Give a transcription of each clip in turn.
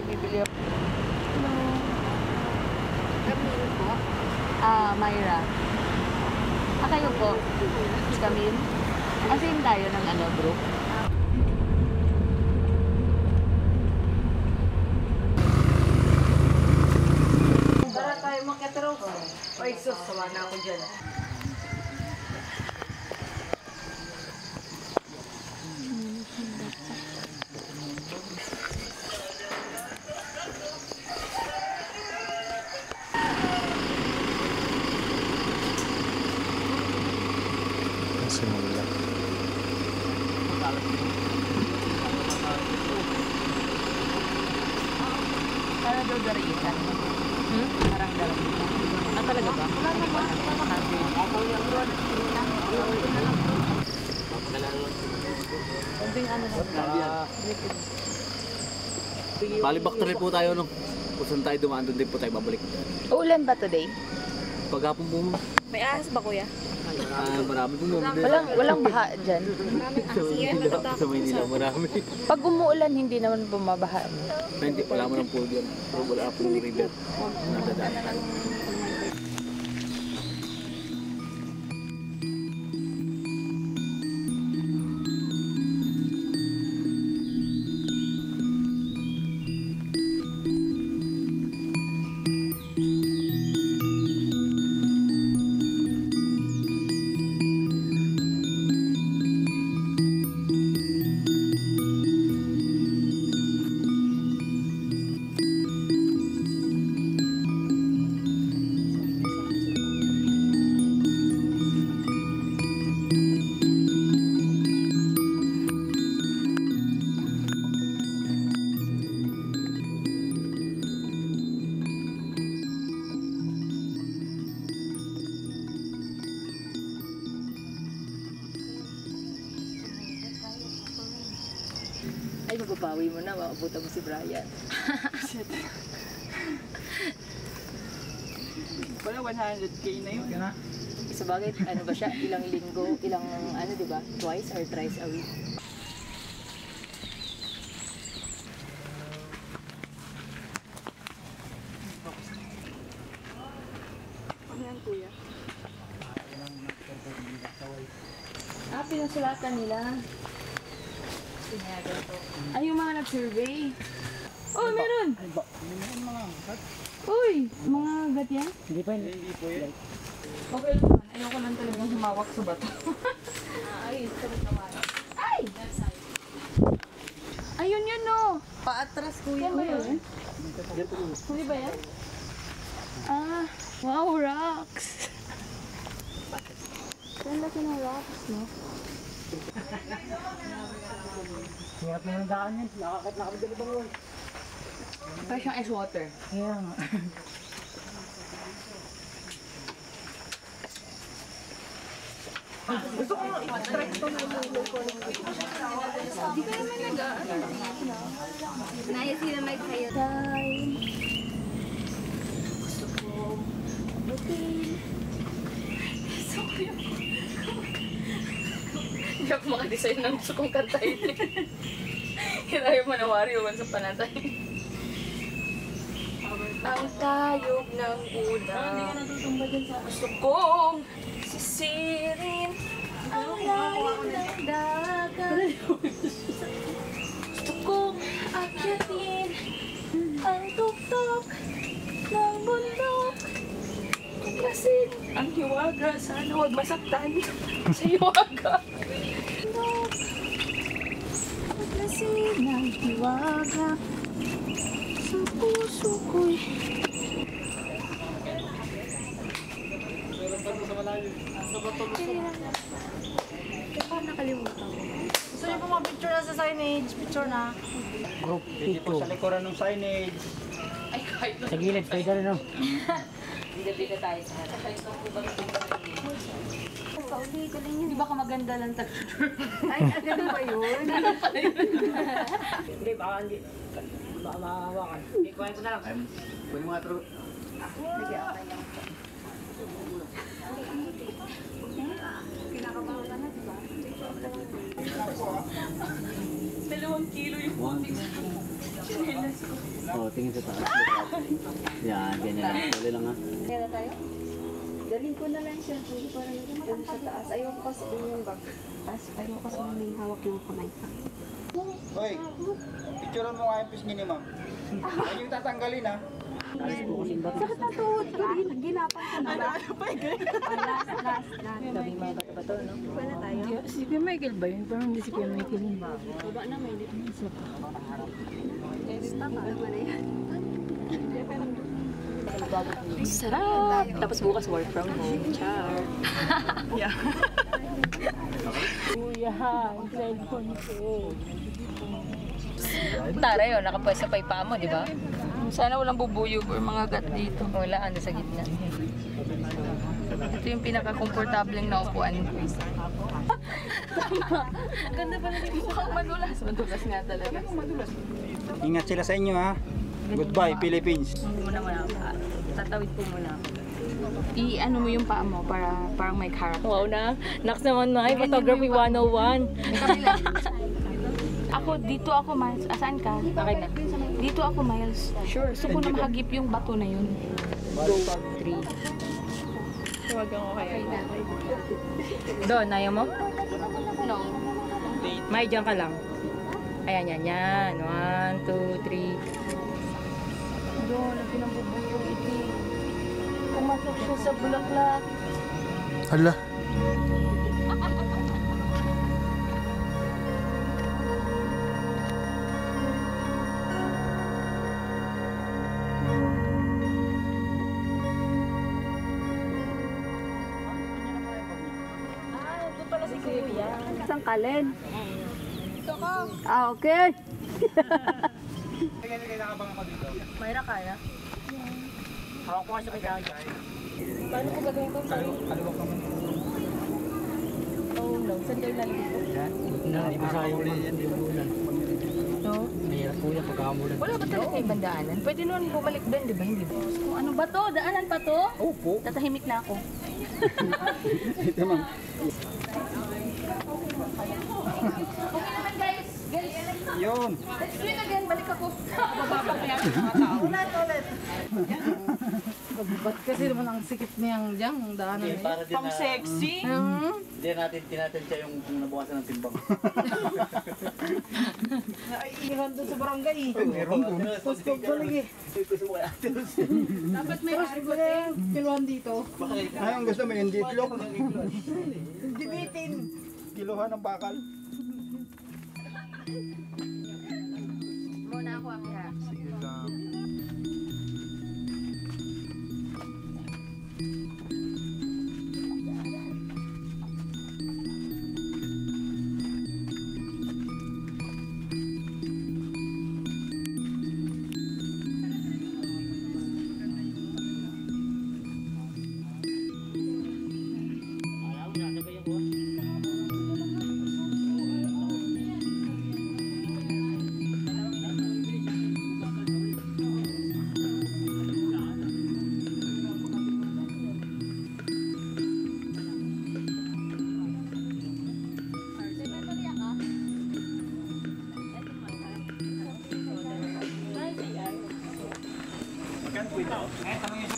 bibili ako. Hello. Camille po. Myra. Kayo po? Si Camille? Asin tayo ng group? Para tayo makatero. Ay, sus, sama na ako dyan. Simula. Para daw dariitan. Parang dariitan. Talaga ba? Wala naman. Ako yung road. Kunting Palibak na rin po tayo no. Kung saan tayo dumaan, doon din po tayo babalik. Uulan ba today? Paghapon po mo. May ahas ba, kuya? Marami po mo. Walang baha dyan. Sa Maynila, marami. Pag umuulan, hindi naman bumabaha. Hindi, wala mo ng pool yan. Wala po yung river. Nadadaan. Ay, mababawi mo na. Makabuta mo si Brian. Wala 100k na yun. Sa bagay, ano ba siya? Ilang linggo, ilang di ba? Twice or thrice a week. Ano yan, kuya? Pinasulatan nila. Ay, yung mga nag-survey. Oh, meron! Uy, mga gat yan? Hindi po yan. Okay lang naman. Ayoko lang talagang humawak sa bato. Ay, sarap naman. Ay! Ayun yun, no! Paatras, kuya. Yan ba yun? Huli ba yan? Wow, rocks! Ang laki ng rocks, no? Hirap na ng daan yan. Nakakit na kami dalibang yun. Parang siyang ice water. Kaya nga. Gusto ko i-try ito na yung Hindi ka naman Naya sila may kaya. Gusto ko. Okay. So, hindi ako makadesign ng gusto kong kantahin. Kaya manawari yun sa panatay. Ang tayog ng ulan. Hindi ka natutumba dyan sa... Gusto kong sisirin ang lalim ng dagat. Gusto kong akyatin ang tuktok ng bundok. Kasi ang hiwaga, sana huwag masaktan sa hiwaga. Paglasin ng hiwaga sa puso ko'y Paano nakalimutan? Gusto niyo po mag-picture na sa signage? Picture na. Group dito. Sa likuran ng signage. ay kahit na Sa gilid, kayo dali no? bida-bida tayo sa harap. Di ba ka maganda lang Ay, agad ba yun? Hindi, baka hindi. Baka makahawakan. Hindi, kwento na lang. Pwede mga true. Kinakabahan ka na, diba? 2 kilo yung putik. Oh, tingin sa taas. Yan, ganyan lang. Dali lang ha. Kaya na tayo? Daling ko na lang siya. Hindi ko lang yung sa taas. Ayoko kasi din yung bag. Taas. Ayoko kasi may hawak yung kamay. Hoy, picturean mo nga yung pisngi ni ma'am. Huwag yung tatanggalin ha. Sakit na tuhod ko. Ginapan ko na. Ano pa yung last. Sabi mga bato-bato, no? Wala tayo. Si Kuya Michael ba yun? Parang hindi si Kuya Michael yun. Baba na may dito. Tama naman na yan. Sarap! Tapos bukas work from home. Char! Yeah. Kuya, ang cellphone ko. Tara yun, nakapwesa pa yung paa mo, di ba? Sana walang bubuyog or mga gat dito. Wala, ando sa gitna. Ito yung pinaka-komportableng naupuan ko. Tama. Ganda pala dito. Mukhang madulas. Madulas nga talaga. Ingat sila sa inyo ha. Goodbye, Philippines. Muna ako. Tatawid po muna ako. I-ano mo yung paa mo para parang may character. Wow na. Next naman na. Photography 101. Ako, dito ako, Miles. Asaan ka? Okay na. Dito ako, Miles. Sure. Gusto ko na mahagip yung bato na yun. 2, 3. Huwag ako kaya. Doon, ayaw mo? No. May, dyan ka lang. Ayan, yan, yan. 1, 2, 3. Doon, ang pinambubuyog iti. Pumasok siya sa bulaklak. Hala. Doon pala si Kuya. Isang kalen. Ah, okay. Mayra kaya? Hawak ko kasi kay Gaga. Paano ko gagawin ko? Sorry. Oh no, saan kayo nalito? No? Mahirap po yan pagkakamulan. Wala ba talaga yung bandaanan? Pwede naman bumalik doon, di ba? Hindi ba? Kung ano ba to? Daanan pa to? Opo. Tatahimik na ako. Ito ma'am. Okay naman guys. Guys. Yun. Let's do it again. Balik ako. Bababa kaya ng mga tao. Ulit. Ba't kasi naman ang sikip niyang dyan, ang daanan niya. Para din Pang sexy. Hindi natin tinatensya yung kung nabukasan ng timbang. Naiihan doon sa barangay. Meron po. Puspog balik eh. Gusto mo kaya ate Dapat may Puspog balik eh. Kiluhan dito. Ay, ang gusto mo yung ditlog. Dibitin. Kiluhan ng bakal. Muna ako ang ha.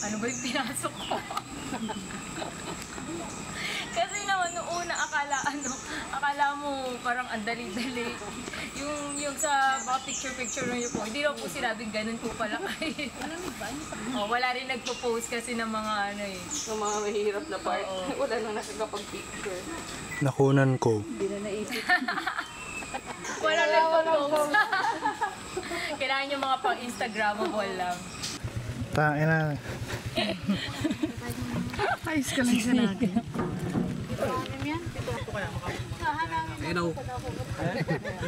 Ano ba yung pinasok ko? Kasi naman noong una akala mo parang ang dali-dali. Yung sa mga picture na yun po, hindi lang po sinabing ganun po pala kayo. Wala rin nagpo-post kasi ng mga ano eh. Ng mga mahirap na part. Wala nang nakakapag-picture. Nakunan ko. Wala nagpo-post. Kailangan yung mga pang-Instagramable lang. Tain na. Ayos ka lang sa natin.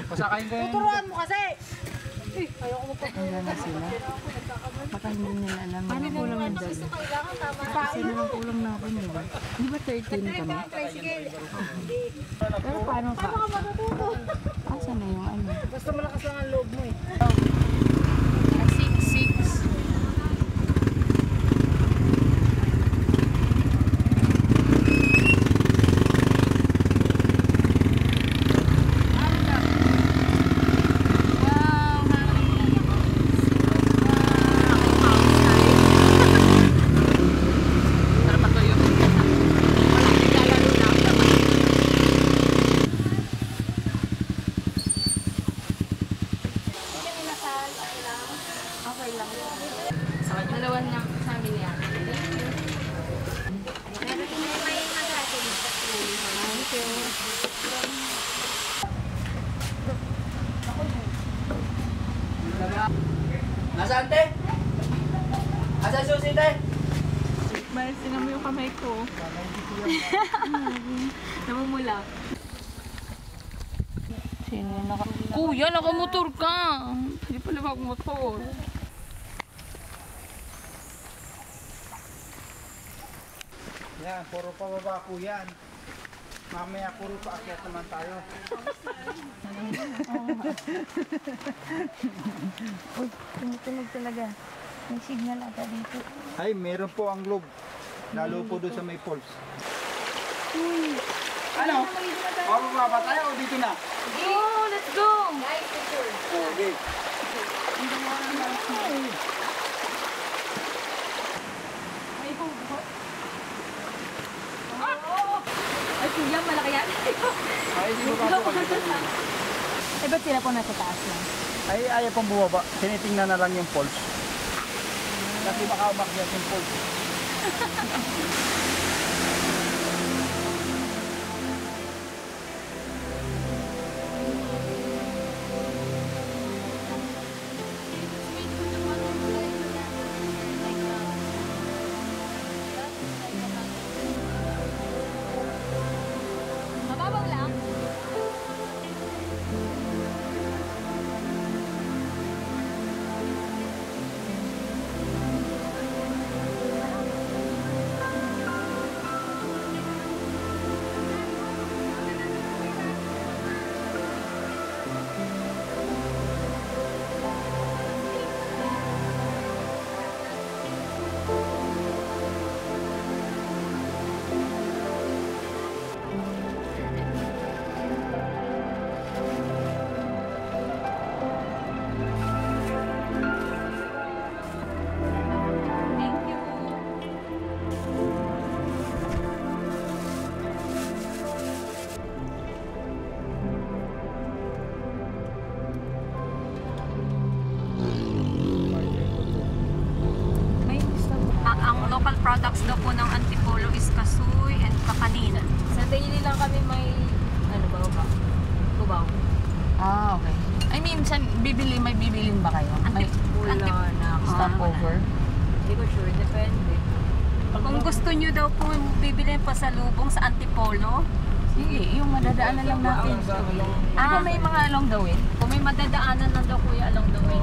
Pasakayin ko yun. Turuan mo kasi! Ayan na sila. Baka hindi nila alam. Paano kulang yung dali? Kasi naman kulang natin, di ba? Di ba 13 kami? Pero paano ka? Asa na yung ano? Basta malakas lang ang loob mo eh. 6. Nasaan, te? Nasaan susi, te? Malisin mo yung kamay ko. Namumula. Sino naka... Kuya, nakamotor ka! Hindi pala magmotor. Yan, puro pababa po yan. Mamaya puro paakyat naman tayo. Uy, tumutunog talaga. May signal ata dito. Ay, meron po ang globe. Lalo po doon sa may falls. Ano? Pababa ba tayo o dito na? Oh, let's go! Okay. Ay, kuya, malaki yan. Ay, di ba po kami? Eh, ba't sila po nasa taas lang? Ay, ayaw pong bumaba. Tinitingnan na lang yung falls. Kasi baka umakyat yung falls. Mababaw lang. Thank you. May gusto mo. Ang local products daw po ng Antipolo is kasuy and kakanin. Sa daily lang kami may, ano ba ba? Kubaw. Ah, okay. I mean, may bibilin ba kayo? May Wala na. stopover? Hindi ko sure. Depende. Kung gusto nyo daw po bibili pa sa lubong sa Antipolo, Sige, yung madadaanan lang natin. may mga along the way. Kung may madadaanan na daw kuya along the way.